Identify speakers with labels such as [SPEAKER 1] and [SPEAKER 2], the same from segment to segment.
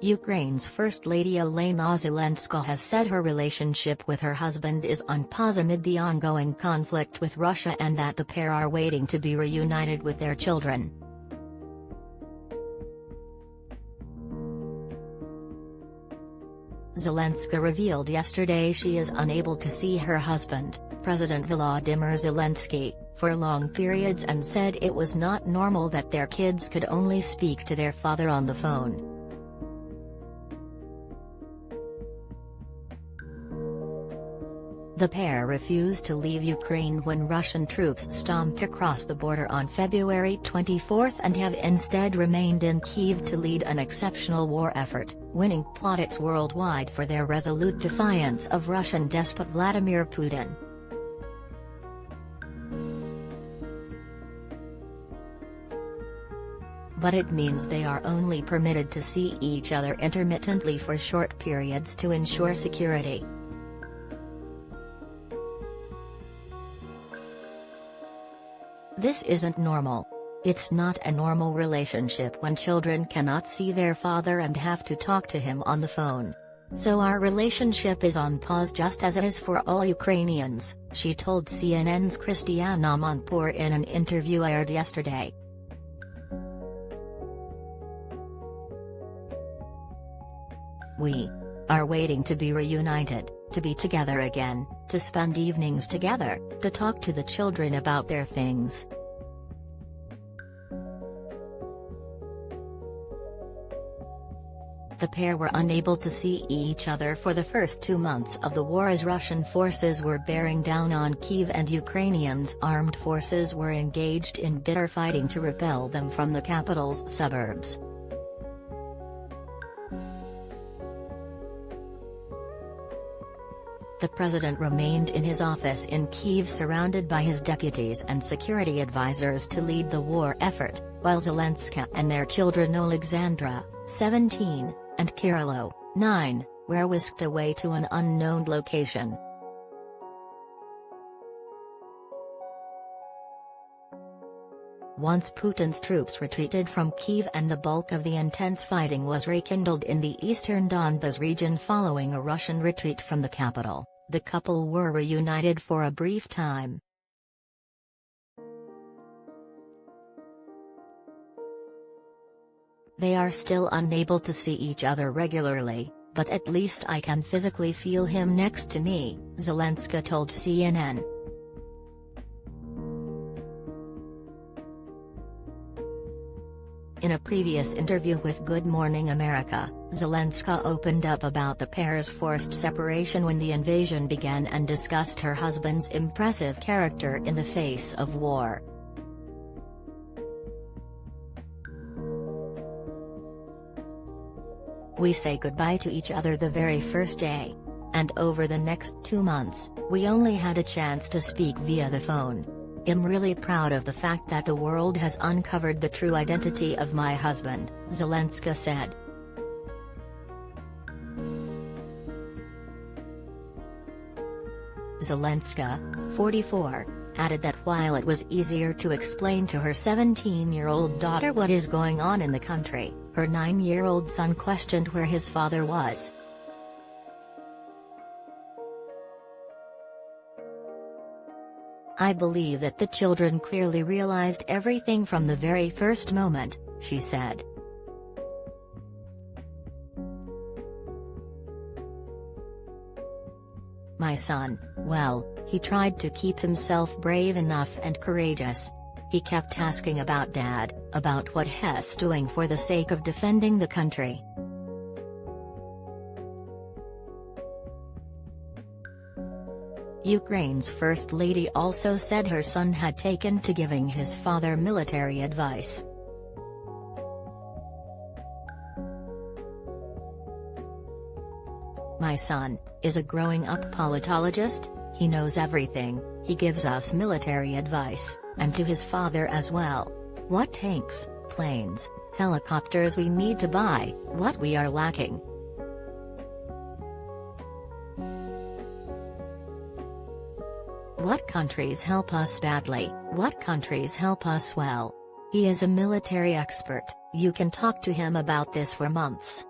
[SPEAKER 1] Ukraine's First Lady Olena Zelenska has said her relationship with her husband is on pause amid the ongoing conflict with Russia and that the pair are waiting to be reunited with their children. Zelenska revealed yesterday she is unable to see her husband, President Volodymyr Zelensky, for long periods and said it was not normal that their kids could only speak to their father on the phone. The pair refused to leave Ukraine when Russian troops stomped across the border on February 24 and have instead remained in Kyiv to lead an exceptional war effort, winning plaudits worldwide for their resolute defiance of Russian despot Vladimir Putin. But it means they are only permitted to see each other intermittently for short periods to ensure security. This isn't normal. It's not a normal relationship when children cannot see their father and have to talk to him on the phone. So our relationship is on pause just as it is for all Ukrainians, she told CNN's Christiana Monpour in an interview aired yesterday. We are waiting to be reunited, to be together again, to spend evenings together, to talk to the children about their things. The pair were unable to see each other for the first 2 months of the war as Russian forces were bearing down on Kyiv and Ukrainians' armed forces were engaged in bitter fighting to repel them from the capital's suburbs. The president remained in his office in Kyiv surrounded by his deputies and security advisors to lead the war effort, while Zelenska and their children Alexandra, 17, and Kirilo, 9, were whisked away to an unknown location. Once Putin's troops retreated from Kyiv and the bulk of the intense fighting was rekindled in the eastern Donbas region following a Russian retreat from the capital, the couple were reunited for a brief time. They are still unable to see each other regularly, but at least I can physically feel him next to me, Zelenska told CNN. In a previous interview with Good Morning America, Zelenska opened up about the pair's forced separation when the invasion began and discussed her husband's impressive character in the face of war. We say goodbye to each other the very first day. And over the next 2 months, we only had a chance to speak via the phone. I'm really proud of the fact that the world has uncovered the true identity of my husband, Zelenska said. Zelenska, 44, added that while it was easier to explain to her 17-year-old daughter what is going on in the country, her 9-year-old son questioned where his father was. I believe that the children clearly realized everything from the very first moment, she said. My son, well, he tried to keep himself brave enough and courageous. He kept asking about Dad, about what he's doing for the sake of defending the country. Ukraine's First Lady also said her son had taken to giving his father military advice. My son is a growing-up politologist, he knows everything, he gives us military advice, and to his father as well. What tanks, planes, helicopters we need to buy, what we are lacking. What countries help us badly, what countries help us well. He is a military expert, you can talk to him about this for months.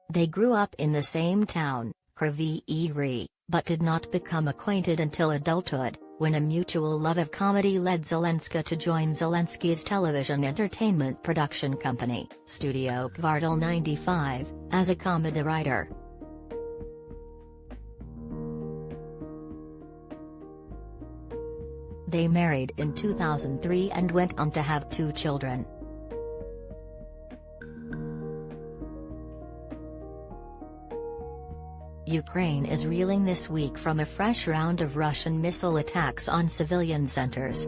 [SPEAKER 1] They grew up in the same town, Kryvyi Rih, but did not become acquainted until adulthood, when a mutual love of comedy led Zelenska to join Zelensky's television entertainment production company, Studio Kvartal 95, as a comedy writer. They married in 2003 and went on to have 2 children. Ukraine is reeling this week from a fresh round of Russian missile attacks on civilian centers.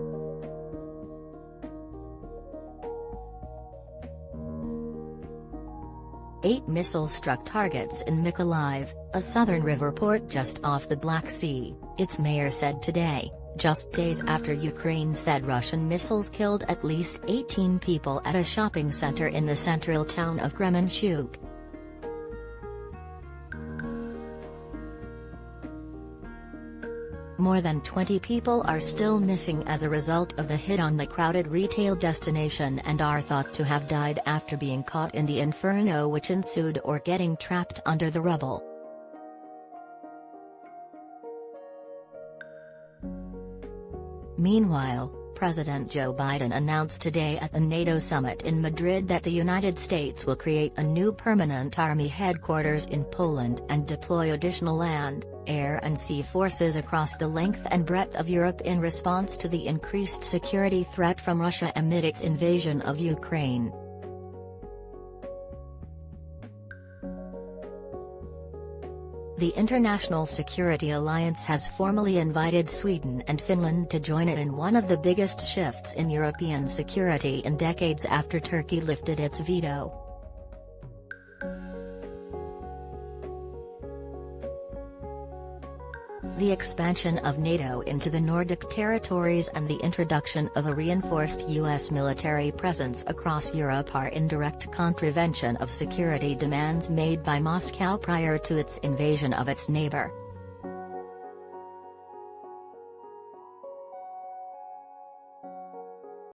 [SPEAKER 1] Eight missiles struck targets in Mykolaiv, a southern river port just off the Black Sea, its mayor said today, just days after Ukraine said Russian missiles killed at least 18 people at a shopping center in the central town of Kremenchuk. More than 20 people are still missing as a result of the hit on the crowded retail destination and are thought to have died after being caught in the inferno which ensued or getting trapped under the rubble. Meanwhile, President Joe Biden announced today at the NATO summit in Madrid that the United States will create a new permanent army headquarters in Poland and deploy additional land, air and sea forces across the length and breadth of Europe in response to the increased security threat from Russia amid its invasion of Ukraine. The International Security Alliance has formally invited Sweden and Finland to join it in one of the biggest shifts in European security in decades after Turkey lifted its veto. The expansion of NATO into the Nordic territories and the introduction of a reinforced U.S. military presence across Europe are in direct contravention of security demands made by Moscow prior to its invasion of its neighbor.